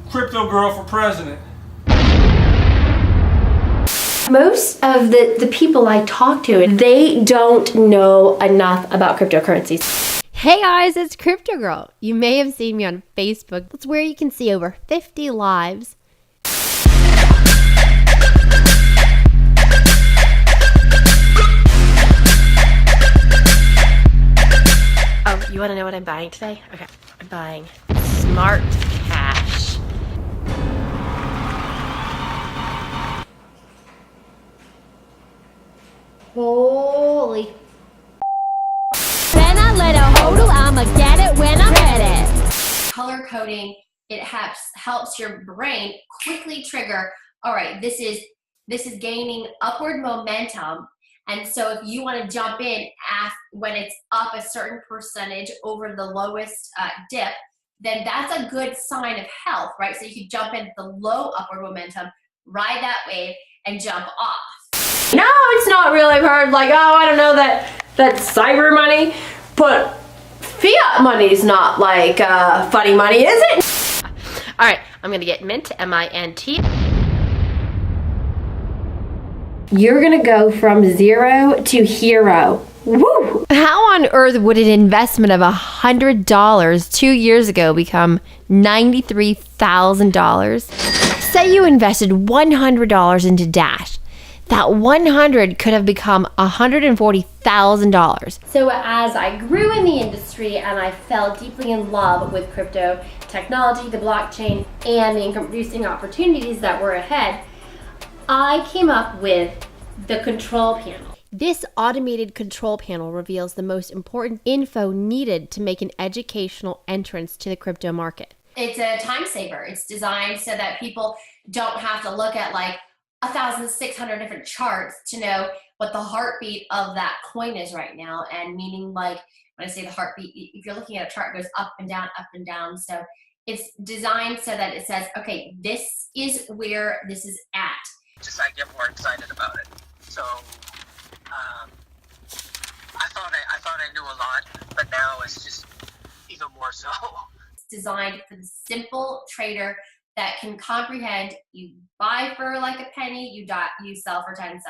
Cryptogirl for president. Most of the people I talk to, they don't know enough about cryptocurrencies. Hey guys, it's Cryptogirl. You may have seen me on Facebook. That's where you can see over 50 lives. Oh, you want to know what I'm buying today? Okay, I'm buying smart cash. Holy. When I let a hodl, I'ma get it when I get it. Color coding, it helps your brain quickly trigger, all right, this is gaining upward momentum. And so if you want to jump in when it's up a certain percentage over the lowest dip, then that's a good sign of health, right? So you can jump in the low upward momentum, ride that wave, and jump off. No, it's not really hard. Like, oh, I don't know that cyber money, but fiat money is not like funny money, is it? All right, I'm gonna get Mint, M-I-N-T. You're gonna go from 0 to hero. Woo! How on earth would an investment of $100 2 years ago become $93,000? Say you invested $100 into Dash. That 100 could have become $140,000. So as I grew in the industry and I fell deeply in love with crypto technology, the blockchain, and the income-producing opportunities that were ahead, I came up with the control panel. This automated control panel reveals the most important info needed to make an educational entrance to the crypto market. It's a time saver. It's designed so that people don't have to look at like 1,600 different charts to know what the heartbeat of that coin is right now. And meaning, like, when I say the heartbeat, if you're looking at a chart, it goes up and down, up and down. So it's designed so that it says, okay, this is where this is at. Just I get more excited about it. So I thought I knew a lot, but now it's just even more so. It's designed for the simple trader that can comprehend. You buy for like a penny, you sell for 10 cents.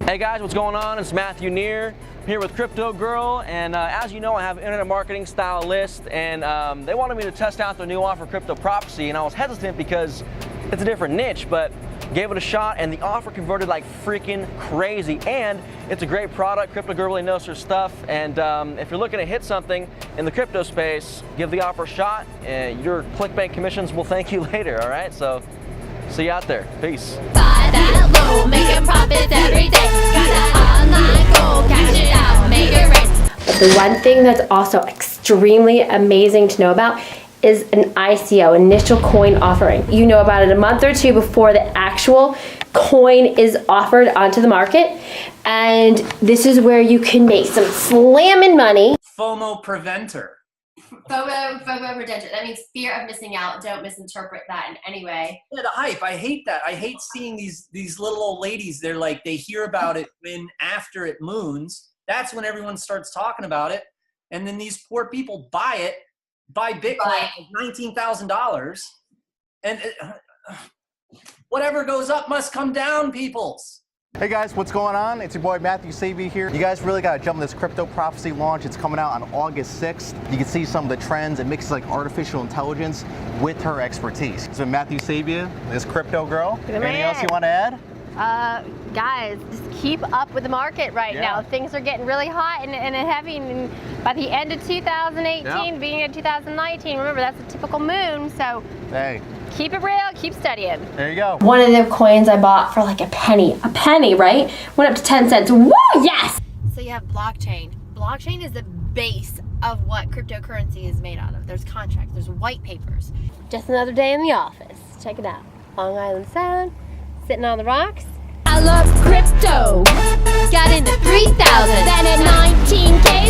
Hey guys, what's going on? It's Matthew Neer here with Cryptogirl, and as you know, I have an internet marketing style list, and they wanted me to test out their new offer, Crypto Prophecy, and I was hesitant because it's a different niche, but gave it a shot, and the offer converted like freaking crazy. And it's a great product. Cryptogirl really knows her stuff, and if you're looking to hit something in the crypto space, give the offer a shot, and your clickbait commissions will thank you later. All right, so see you out there. Peace. Buy that low, making profits every day. Got that online gold, cash it out, make it rain. But the one thing that's also extremely amazing to know about is an ICO, initial coin offering. You know about it a month or two before the actual coin is offered onto the market. And this is where you can make some slamming money. FOMO preventer. FOMO preventer. That means fear of missing out. Don't misinterpret that in any way. Yeah, the hype. I hate that. I hate seeing these little old ladies. They're like, they hear about it when after it moons. That's when everyone starts talking about it. And then these poor people buy Bitcoin at $19,000, and whatever goes up must come down, peoples. Hey guys, what's going on? It's your boy Matthew Sabia here. You guys really gotta jump on this Crypto Prophecy launch. It's coming out on August 6th. You can see some of the trends. It mixes like artificial intelligence with her expertise. So Matthew Sabia, this Cryptogirl. Anything else you want to add? Guys, just keep up with the market right now. Things are getting really hot and heavy, and by the end of 2018, beginning of 2019, remember that's a typical moon, so hey, keep it real, keep studying. There you go. One of the coins I bought for like a penny, right? Went up to 10 cents. Woo, yes! So you have blockchain. Blockchain is the base of what cryptocurrency is made out of. There's contracts, there's white papers. Just another day in the office. Check it out. Long Island Sound, sitting on the rocks. I love crypto. Got into 3,000, then at 19K.